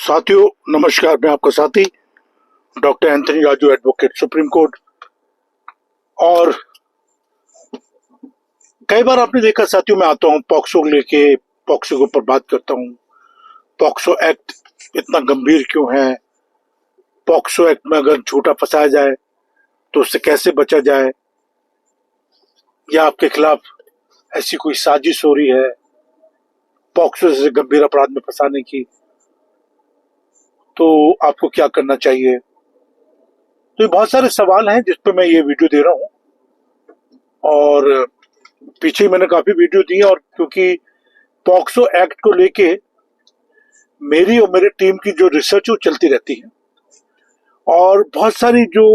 साथियों नमस्कार, मैं आपका साथी doctor Anthony Raju, advocate Supreme court. और कई बार आपने देखा साथियों, मैं आता हूँ पॉक्सो लेके, पॉक्सो के ऊपर बात करता हूँ। पॉक्सो एक्ट इतना गंभीर क्यों है? पॉक्सो एक्ट में अगर झूठा फंसाया जाए तो उससे कैसे बचा जाए, या आपके खिलाफ ऐसी कोई साजिश हो रही है पॉक्सो से गंभीर अपराध में फंसाने की, तो आपको क्या करना चाहिए? तो ये बहुत सारे सवाल हैं जिस पर मैं ये वीडियो दे रहा हूँ। और पीछे मैंने काफी वीडियो दी, और क्योंकि पॉक्सो एक्ट को लेके मेरी और मेरे टीम की जो रिसर्च वो चलती रहती है, और बहुत सारी जो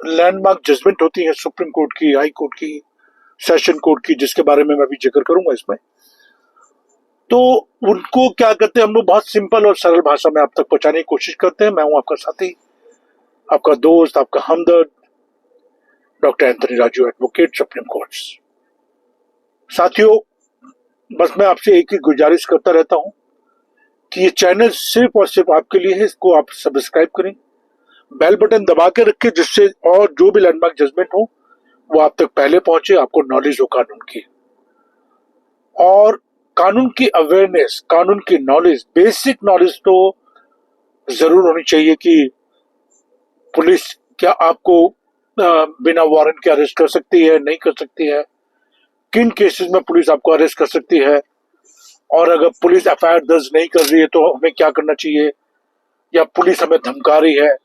लैंडमार्क जजमेंट होती है सुप्रीम कोर्ट की, हाई कोर्ट की, सेशन कोर्ट की, जिसके बारे में मैं भी जिक्र करूंगा इसमें, तो उनको क्या करते हैं हम लोग, बहुत सिंपल और सरल भाषा में आप तक पहुंचाने की कोशिश करते हैं। मैं हूं आपका साथी, आपका दोस्त, आपका हमदर्द, doctor Anthony Raju, advocate Supreme Court. साथियों, बस मैं आपसे एक ही गुजारिश करता रहता हूं कि ये चैनल सिर्फ और सिर्फ आपके लिए है। इसको आप सब्सक्राइब करें, बेल बटन दबा के रखें, जिससे और जो भी लैंडमार्क जजमेंट हो वो आप तक पहले पहुंचे, आपको नॉलेज हो कानून की। और कानून की अवेयरनेस, कानून की नॉलेज, बेसिक नॉलेज तो जरूर होनी चाहिए कि पुलिस क्या आपको बिना वारंट के अरेस्ट कर सकती है, नहीं कर सकती है, किन केसेस में पुलिस आपको अरेस्ट कर सकती है, और अगर पुलिस एफआईआर दर्ज नहीं कर रही है तो हमें क्या करना चाहिए, या पुलिस हमें धमका रही है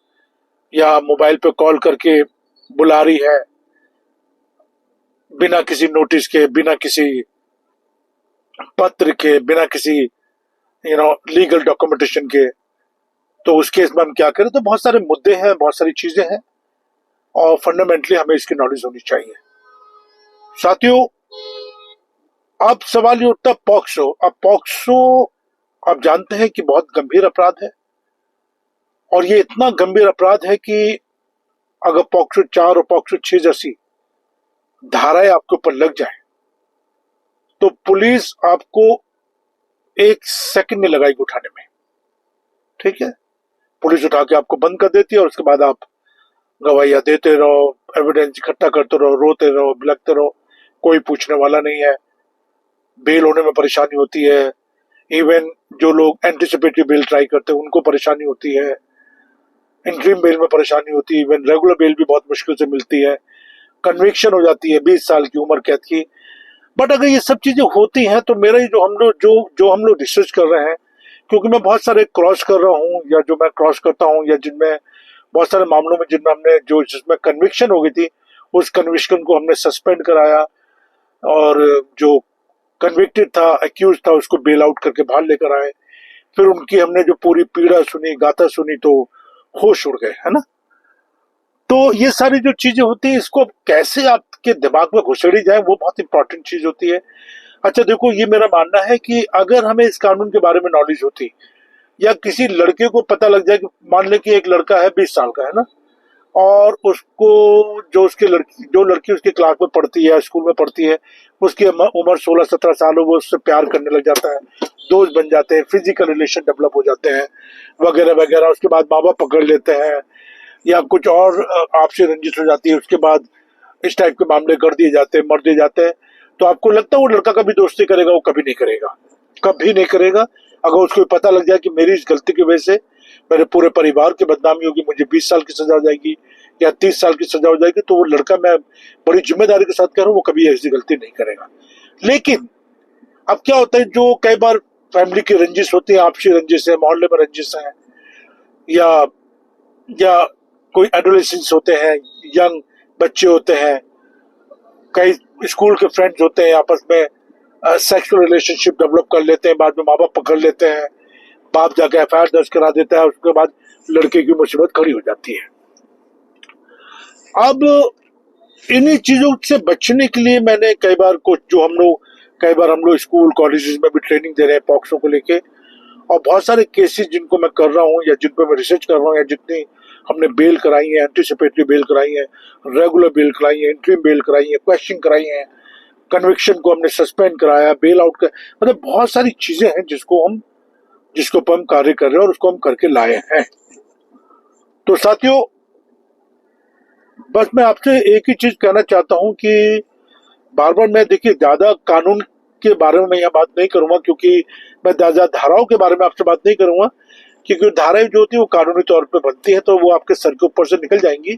या मोबाइल पे कॉल करके बुला रही है बिना किसी नोटिस के, बिना किसी पत्र के, बिना किसी लीगल डॉक्यूमेंटेशन के, तो उस केस में हम क्या करें? तो बहुत सारे मुद्दे हैं, बहुत सारी चीजें हैं, और फंडामेंटली हमें इसकी नॉलेज होनी चाहिए। साथियों, अब सवाल ये उठता, पॉक्सो। अब पॉक्सो आप जानते हैं कि बहुत गंभीर अपराध है, और ये इतना गंभीर अपराध है कि अगर पॉक्सो 4 और पॉक्सो 6 जैसी धाराएं आपके ऊपर लग जाए तो पुलिस आपको 1 सेकंड नहीं लगाएगी उठाने में। ठीक है, पुलिस उठा के आपको बंद कर देती है, और उसके बाद आप गवाहियां देते रहो, एविडेंस इकट्ठा करते रहो, रोते रहो, बिलखते रहो, कोई पूछने वाला नहीं है। बेल होने में परेशानी होती है, इवन जो लोग एंटिसिपेटरी बेल ट्राई करते हैं उनको परेशानी होती है, इंटरिम बेल में परेशानी होती है, इवन रेगुलर बेल भी बहुत मुश्किल से मिलती है, कन्विक्शन हो जाती है 20 साल की उम्र कैद की। बट अगर ये सब चीजें होती हैं तो मेरा जो हम लोग रिसर्च कर रहे हैं, क्योंकि मैं बहुत सारे क्रॉस कर रहा हूँ, या जो मैं क्रॉस करता हूँ, या जिनमें बहुत सारे मामलों में जिनमें हमने जिसमें कन्विक्शन हो गई थी, उस कन्विक्शन को हमने सस्पेंड कराया, और जो कन्विक्टेड था, एक्यूज था, उसको बेल आउट करके बाहर लेकर आए। फिर उनकी हमने जो पूरी पीड़ा सुनी, गाथा सुनी, तो होश उड़ गए, है ना। तो ये सारी जो चीजें होती है, इसको कैसे आपके दिमाग में घुसेड़ी जाए, वो बहुत इंपॉर्टेंट चीज होती है। अच्छा देखो, ये मेरा मानना है कि अगर हमें इस कानून के बारे में नॉलेज होती, या किसी लड़के को पता लग जाए कि मान ले कि एक लड़का है 20 साल का, है ना, और उसको जो लड़की उसकी क्लास में पढ़ती है, स्कूल में पढ़ती है, उसकी उम्र 16-17 साल हो, वो उससे प्यार करने लग जाता है, दोस्त बन जाते हैं, फिजिकल रिलेशन डेवलप हो जाते हैं, वगैरह वगैरह। उसके बाद माँ बाप पकड़ लेते हैं, या कुछ और आपसे रंजिश हो जाती है, उसके बाद इस टाइप के मामले कर दिए जाते हैं, मर दिए जाते हैं। तो आपको लगता है वो लड़का कभी दोस्ती करेगा? वो कभी नहीं करेगा, कभी नहीं करेगा। अगर उसको पता लग जाए कि मेरी इस गलती की वजह से मेरे पूरे परिवार की बदनामी होगी, मुझे 20 साल की सजा हो जाएगी या 30 साल की सजा हो जाएगी, तो वो लड़का, मैं बड़ी जिम्मेदारी के साथ कह रहा हूँ, वो कभी ऐसी गलती नहीं करेगा। लेकिन अब क्या होता है, जो कई बार फैमिली की रंजिश होती है, आपसी रंजिश है, मोहल्ले में रंजिश है, या या कोई एडोलेसेंस होते हैं, यंग बच्चे होते हैं, कई स्कूल के फ्रेंड्स होते हैं, आपस में सेक्सुअल रिलेशनशिप डेवलप कर लेते हैं, बाद में माँ बाप पकड़ लेते हैं, बाप जाके एफआईआर दर्ज करा देता है, उसके बाद लड़के की मुसीबत खड़ी हो जाती है। अब इन्हीं चीजों से बचने के लिए मैंने कई बार हम लोग स्कूल कॉलेजेस में भी ट्रेनिंग दे रहे हैं पॉक्सो को लेके, और बहुत सारे केसेस जिनको मैं कर रहा हूँ, या जिन पर मैं रिसर्च कर रहा हूँ, या जितनी हमने बेल कराई है, एंटिसिपेटरी बेल कराई है, रेगुलर बेल कराई है, इंटरिम बेल कराई है, क्वेश्चन कराई है, कन्विक्शन को हमने सस्पेंड कराया, बेल आउट कर, मतलब बहुत सारी चीजें हैं जिसको हम जिसको ऊपर हम कार्य कर रहे हैं और उसको हम करके लाए हैं। तो साथियों, बस मैं आपसे एक ही चीज कहना चाहता हूं कि बार बार मैं देखिए ज्यादा कानून के बारे में मैं यहाँ बात नहीं करूंगा, क्योंकि मैं ज्यादा धाराओं के बारे में आपसे बात नहीं करूंगा, क्योंकि धाराएं जो होती है वो कानूनी तौर पे बनती है तो वो आपके सर के ऊपर से निकल जाएंगी।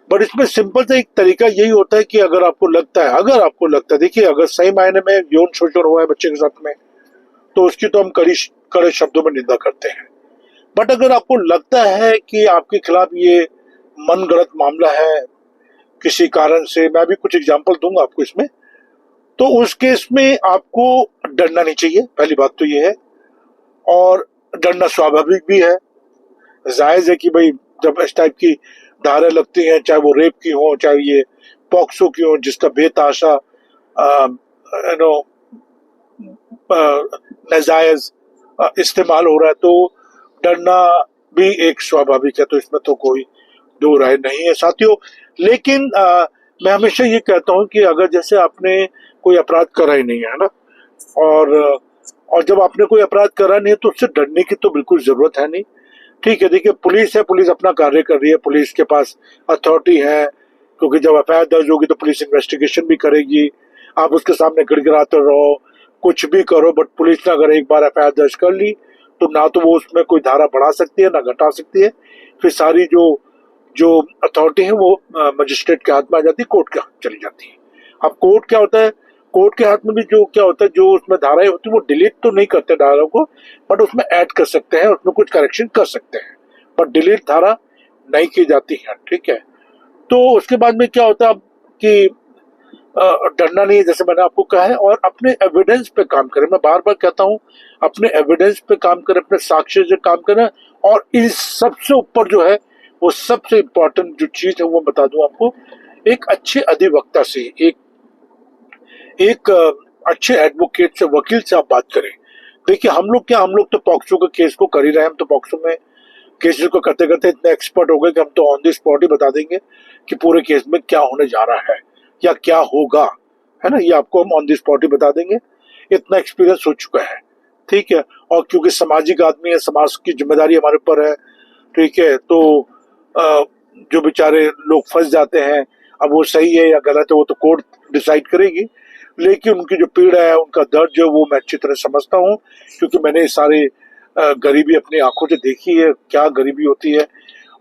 बट इसमें सिंपल सा एक तरीका यही होता है कि अगर आपको लगता है देखिए, अगर सही मायने में यौन शोषण हुआ है बच्चे के साथ में तो उसकी तो हम कड़े शब्दों में निंदा करते हैं। बट अगर आपको लगता है कि आपके खिलाफ ये मनगढ़ंत मामला है किसी कारण से, मैं भी कुछ एग्जांपल दूंगा आपको इसमें, तो उस केस में आपको डरना नहीं चाहिए। पहली बात तो ये है, और डरना स्वाभाविक भी है, जायज है कि भाई जब इस टाइप की धाराएं लगती हैं, चाहे वो रेप की हो, चाहे ये पॉक्सो की हो, जिसका बेतहाशा नाजायज इस्तेमाल हो रहा है, तो डरना भी एक स्वाभाविक है। तो इसमें तो कोई दो राय नहीं है साथियों। लेकिन मैं हमेशा ये कहता हूं कि अगर जैसे आपने कोई अपराध करा ही नहीं है ना, और जब आपने कोई अपराध करा नहीं है तो उससे डरने की तो बिल्कुल जरूरत है नहीं। ठीक है, देखिए पुलिस है, पुलिस अपना कार्य कर रही है, पुलिस के पास अथॉरिटी है, क्योंकि जब एफआईआर दर्ज होगी तो पुलिस इन्वेस्टिगेशन भी करेगी। आप उसके सामने गिड़गिड़ाते रहो, कुछ भी करो, बट पुलिस ने अगर एक बार एफआईआर दर्ज कर ली तो ना तो वो उसमें कोई धारा बढ़ा सकती है ना घटा सकती है। फिर सारी जो अथॉरिटी है वो मजिस्ट्रेट के हाथ में आ जाती है, कोर्ट के हाथ चली जाती है। अब कोर्ट क्या होता है, कोर्ट के हाथ में भी जो क्या होता है, जो उसमें धाराएं होती है वो डिलीट तो नहीं करते धाराओं को, बट उसमें ऐड कर सकते हैं, उसमें कुछ करेक्शन कर सकते हैं, बट डिलीट धारा नहीं की जाती है। ठीक है, तो उसके बाद में क्या होता है कि डरना नहीं है, जैसे मैंने आपको कहा है, और अपने एविडेंस पे काम करें। मैं बार बार कहता हूं, अपने एविडेंस पे काम करें, अपने साक्ष्य से काम करें, और इन सबसे ऊपर जो है वो सबसे इम्पोर्टेंट जो चीज है वो बता दूं आपको, एक अच्छे अधिवक्ता से, एक अच्छे एडवोकेट से, वकील से आप बात करें। देखिए हम लोग तो पॉक्सो के केस को कर ही रहे हैं, हम तो पॉक्सो में केसेस को करते करते इतने एक्सपर्ट हो गए कि हम तो ऑन द स्पॉट ही बता देंगे कि पूरे केस में क्या होने जा रहा है या क्या होगा, है ना, ये आपको हम ऑन द स्पॉट ही बता देंगे, इतना एक्सपीरियंस हो चुका है। ठीक है, और क्योंकि सामाजिक आदमी है, समाज की जिम्मेदारी हमारे ऊपर है। ठीक है, तो जो बेचारे लोग फंस जाते हैं, अब वो सही है या गलत है वो तो कोर्ट डिसाइड करेगी, लेकिन उनकी जो पीड़ा है, उनका दर्द जो वो मैं अच्छी तरह समझता हूँ, क्योंकि मैंने सारे गरीबी अपनी आंखों से देखी है, क्या गरीबी होती है।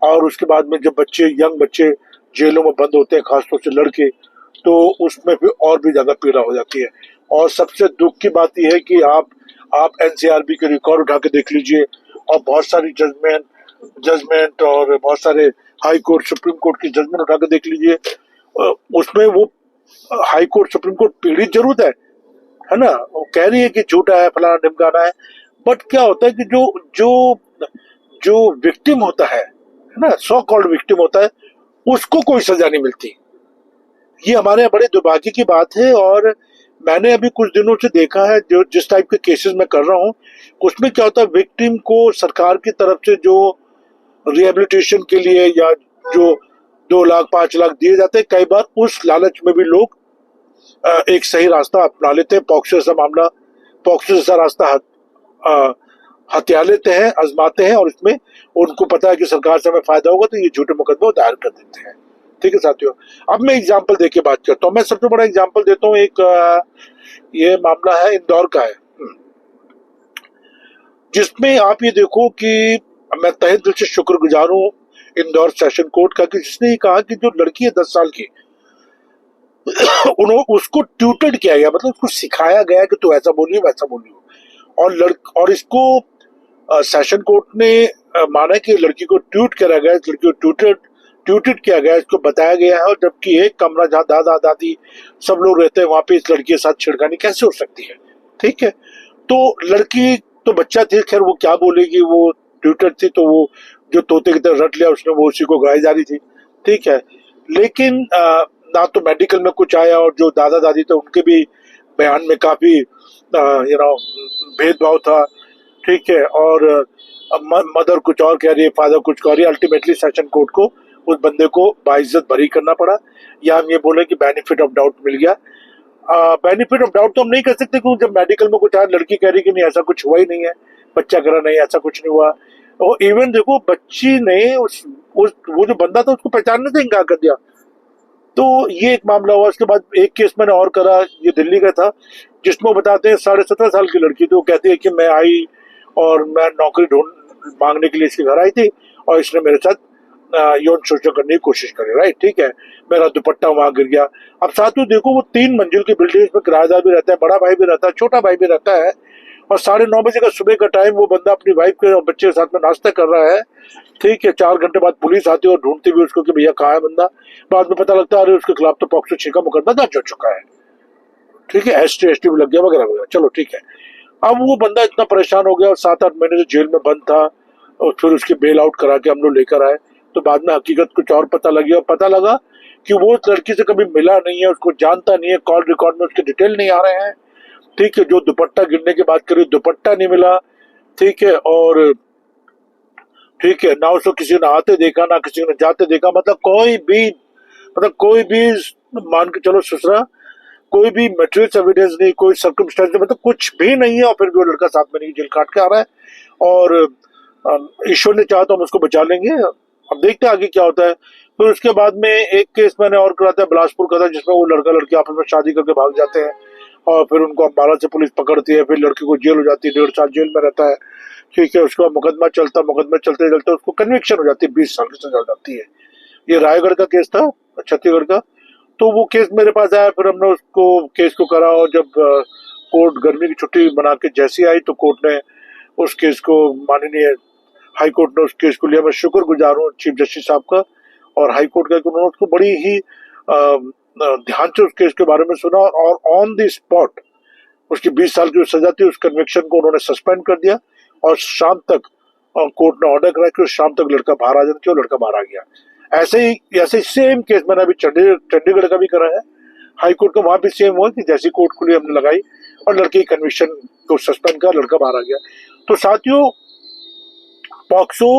और उसके बाद में जब यंग बच्चे जेलों में बंद होते हैं, खासतौर से लड़के, तो उसमें भी और भी ज्यादा पीड़ा हो जाती है। और सबसे दुख की बात यह है कि आप एनसीआरबी के रिकॉर्ड उठा के देख लीजिए, और बहुत सारी जजमेंट और बहुत सारे हाई कोर्ट, सुप्रीम कोर्ट की जजमेंट उठा के देख लीजिए, उसमें वो हाई कोर्ट, सुप्रीम कोर्ट पीड़ित जरूर है ना, वो कह रही है कि झूठा है, फलाना ढिमकाना है, बट क्या होता है कि जो जो जो विक्टिम होता है ना, सो कॉल्ड विक्टिम होता है, उसको कोई सजा नहीं मिलती। ये हमारे यहाँ बड़े दुर्भाग्य की बात है। और मैंने अभी कुछ दिनों से देखा है, जो जिस टाइप के केसेस मैं कर रहा हूँ, उसमें क्या होता है, विक्टिम को सरकार की तरफ से जो रिहेबिलिटेशन के लिए या जो 2 लाख 5 लाख दिए जाते हैं, कई बार उस लालच में भी लोग एक सही रास्ता अपना लेते हैं, पॉक्सो जैसा रास्ता हथिया लेते हैं, आजमाते हैं, और इसमें उनको पता है कि सरकार से हमें फायदा होगा, तो ये झूठे मुकदमे दायर कर देते हैं। ठीक है साथियों, अब मैं एग्जाम्पल देके बात करता हूँ। मैं सबसे बड़ा एग्जाम्पल देता हूँ, एक ये मामला है इंदौर का है, जिसमें आप ये देखो कि मैं तहे दिल से शुक्रगुजार हूँ इंदौर सेशन कोर्ट का, कि जिसने ये कहा कि जो लड़की है 10 साल की, उसको ट्यूटर्ड किया गया, मतलब उसको सिखाया गया कि तू ऐसा बोलियो वैसा बोलियो, और इसको सेशन कोर्ट ने माना कि लड़की को ट्यूट करा गया, इस लड़की को ट्यूटेड किया गया, इसको बताया गया है। और जबकि एक कमरा जहाँ दादा दादी सब लोग रहते हैं, वहां पे इस लड़की के साथ छिड़खानी कैसे हो सकती है। ठीक है, तो लड़की तो बच्चा थी, खैर वो क्या बोलेगी, वो ट्यूटर थी, तो वो जो तोते की तरह रट लिया उसने, वो उसी को गाई जा रही थी। ठीक है, लेकिन ना तो मेडिकल में कुछ आया, और जो दादा दादी थे उनके भी बयान में काफी भेदभाव था। ठीक है, और मदर कुछ और कह रही है, फादर कुछ कह रही है। अल्टीमेटली सेशन कोर्ट को उस बंदे को बाइज्जत बरी करना पड़ा, या हम ये बोले कि बेनिफिट ऑफ डाउट मिल गया। बेनिफिट ऑफ डाउट तो हम नहीं कर सकते, क्योंकि जब मेडिकल में कुछ आया, लड़की कह रही कि नहीं ऐसा कुछ हुआ ही नहीं है, बच्चा करा नहीं, ऐसा कुछ नहीं हुआ। और इवन देखो बच्ची ने उस वो जो बंदा था उसको पहचानने से इनकार कर दिया। तो ये एक मामला हुआ। उसके बाद एक केस मैंने और करा, ये दिल्ली का था, जिसमें वो बताते हैं 17.5 साल की लड़की थी, वो कहती है कि मैं आई और मैं नौकरी ढूंढ मांगने के लिए इसके घर आई थी और इसने मेरे साथ यौन शोषण करने की कोशिश करी। राइट, ठीक है, मेरा दुपट्टा वहां गिर गया। अब साथ में देखो वो 3 मंजिल की बिल्डिंग, इसमें किराएदार भी रहता है, बड़ा भाई भी रहता है, छोटा भाई भी रहता है, और 9:30 का सुबह का टाइम वो बंदा अपनी वाइफ के और बच्चे के साथ में नाश्ता कर रहा है। ठीक है, 4 घंटे बाद पुलिस आती है और ढूंढती भी उसको कि भैया कहाँ है बंदा। बाद में पता लगता है अरे उसके खिलाफ तो पॉक्सो 6 का मुकदमा दर्ज हो चुका है। ठीक है, ST भी लग गया वगैरह वगैरह। चलो ठीक है। अब वो बंदा इतना परेशान हो गया और 7-8 महीने से जेल में बंद था, और फिर उसके बेल आउट करा के हम लोग लेकर आए। तो बाद में हकीकत कुछ और पता लगी, और पता लगा कि वो उस लड़की से कभी मिला नहीं है, उसको जानता नहीं है, कॉल रिकॉर्ड में उसके डिटेल नहीं आ रहे हैं। ठीक है, जो दुपट्टा गिरने की बात करी, दुपट्टा नहीं मिला। ठीक है, और ठीक है ना, उसको किसी ने आते देखा ना किसी ने जाते देखा, मतलब कोई भी मान के चलो ससुरा, कोई भी मटेरियल एविडेंस नहीं, कोई सर्कमस्टेंस, मतलब कुछ भी नहीं है, और फिर भी वो लड़का साथ में नहीं, जेल काट के आ रहा है। और ईश्वर ने चाहा तो हम उसको बचा लेंगे। अब देखते हैं आगे क्या होता है। फिर उसके बाद में एक केस मैंने और कराता है, बिलासपुर का था, जिसमें वो लड़का लड़की आपस में शादी करके भाग जाते हैं, और फिर उनको अम्बाला से पुलिस पकड़ती है, फिर लड़की को जेल हो जाती है, 1.5 साल जेल में रहता है। ठीक है, उसके बाद मुकदमा चलते चलते उसको कन्विक्शन हो जाती है, 20 साल की सजा हो जाती है। ये रायगढ़ का केस था, छत्तीसगढ़ का। तो वो केस मेरे पास आया, फिर हमने उसको केस को करा, और जब कोर्ट गर्मी की छुट्टी बना के जैसी आई तो कोर्ट ने उस केस को, माननीय हाई कोर्ट ने उस केस को लिया। मैं शुक्रगुजार हूँ चीफ जस्टिस साहब का और हाई कोर्ट का, उन्होंने उसको बड़ी ही ध्यान से उस केस के बारे में सुना, और ऑन द स्पॉट उसकी 20 साल की सजा थी, उस कन्विक्शन को उन्होंने सस्पेंड कर दिया, और शाम तक कोर्ट ने ऑर्डर करा कि शाम तक लड़का बाहर आ जाना चाहिए, और लड़का बाहर आ गया। ऐसे ही सेम केस मैंने अभी चंडीगढ़ का भी करा है, हाई कोर्ट का, वहां भी सेम हुआ कि जैसी कोर्ट खुली हमने लगाई और लड़के की कन्विक्शन को सस्पेंड कर, लड़का बाहर आ गया। तो साथियों, पॉक्सो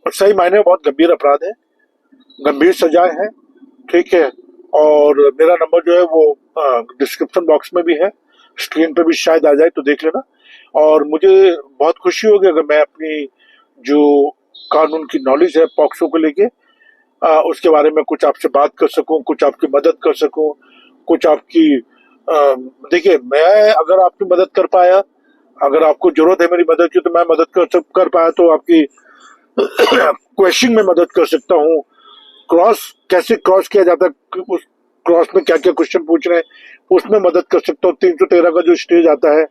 सही मायने में बहुत गंभीर अपराध है, गंभीर सजाएं हैं। ठीक है, और मेरा नंबर जो है वो डिस्क्रिप्शन बॉक्स में भी है, स्क्रीन पे भी शायद आ जाए तो देख लेना। और मुझे बहुत खुशी होगी अगर मैं अपनी जो कानून की नॉलेज है पॉक्सो को लेके, उसके बारे में कुछ आपसे बात कर सकूं, कुछ आपकी मदद कर सकूं, कुछ आपकी देखिए, मैं अगर आपकी मदद कर पाया, अगर आपको जरूरत है मेरी मदद की, तो मैं मदद कर पाया तो आपकी क्वेश्चन में मदद कर सकता हूँ। कैसे क्रॉस किया जाता है, उस क्रॉस में क्या क्या क्वेश्चन पूछ रहे हैं उसमें मदद कर सकता हूँ। 313 का जो स्टेज आता है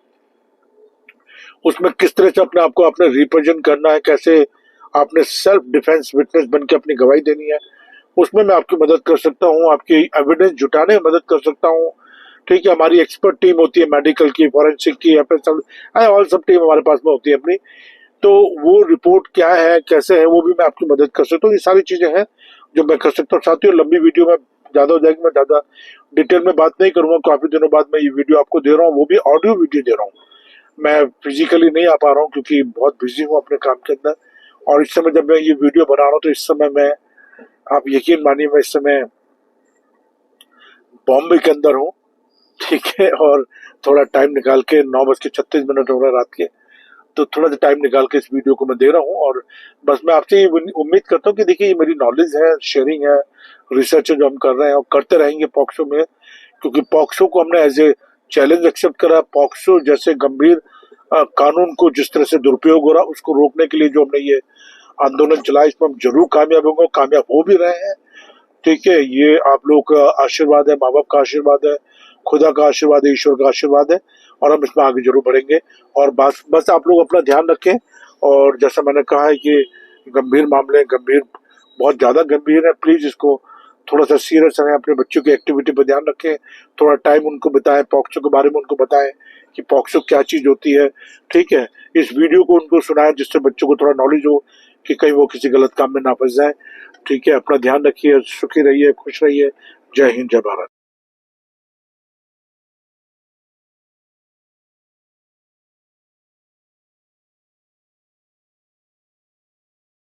उसमें किस तरह से अपने आप को आपने रिप्रेजेंट करना है, कैसे आपने सेल्फ डिफेंस विटनेस बन के अपनी गवाही देनी है, उसमें मैं आपकी मदद कर सकता हूँ, आपकी एविडेंस जुटाने में मदद कर सकता हूँ। ठीक है, हमारी एक्सपर्ट टीम होती है, मेडिकल की, फॉरेंसिक की, ऑल सब टीम हमारे पास में होती है अपनी। तो वो रिपोर्ट क्या है, कैसे है, वो भी मैं आपकी मदद कर सकता हूँ। ये सारी चीजें हैं जो मैं कर सकता हूँ। साथियों, लंबी वीडियो में ज्यादा हो जाएगी, मैं ज्यादा डिटेल में बात नहीं करूंगा। काफी दिनों बाद मैं ये वीडियो आपको दे रहा हूँ, वो भी ऑडियो वीडियो दे रहा हूँ। मैं फिजिकली नहीं आ पा रहा हूँ क्योंकि बहुत बिजी हूँ अपने काम के अंदर, और इस समय जब मैं ये वीडियो बना रहा हूँ तो इस समय मैं, आप यकीन मानिए, मैं इस समय बॉम्बे के अंदर हूँ। ठीक है, और थोड़ा टाइम निकाल के 9:36 हो रहा है रात के, तो थोड़ा सा टाइम निकाल के इस वीडियो को मैं दे रहा हूँ। और बस मैं आपसे उम्मीद करता हूँ कि देखिए, ये मेरी नॉलेज है, शेयरिंग है, रिसर्च है जो हम कर रहे हैं और करते रहेंगे पॉक्सो में, क्योंकि पॉक्सो को हमने एज ए चैलेंज एक्सेप्ट करा। पॉक्सो जैसे गंभीर कानून को जिस तरह से दुरुपयोग हो रहा उसको रोकने के लिए जो हमने ये आंदोलन चलाया, इसमें हम जरूर कामयाब होंगे, कामयाब हो भी रहे हैं। ठीक है, ये आप लोगों का आशीर्वाद है, माँ बाप का आशीर्वाद है, खुदा का आशीर्वाद है, ईश्वर का आशीर्वाद है, और हम इसमें आगे जरूर बढ़ेंगे। और बस आप लोग अपना ध्यान रखें, और जैसा मैंने कहा है कि गंभीर मामले, गंभीर, बहुत ज्यादा गंभीर है, प्लीज इसको थोड़ा सा सीरियस रहें, अपने बच्चों की एक्टिविटी पर ध्यान रखें, थोड़ा टाइम उनको बताएं, पॉक्सो के बारे में उनको बताएं कि पॉक्सो क्या चीज होती है। ठीक है, इस वीडियो को उनको सुनाएं जिससे बच्चों को थोड़ा नॉलेज हो कि कहीं वो किसी गलत काम में ना फंस जाए। ठीक है, अपना ध्यान रखिए, सुखी रहिए, खुश रहिए। जय हिंद, जय भारत।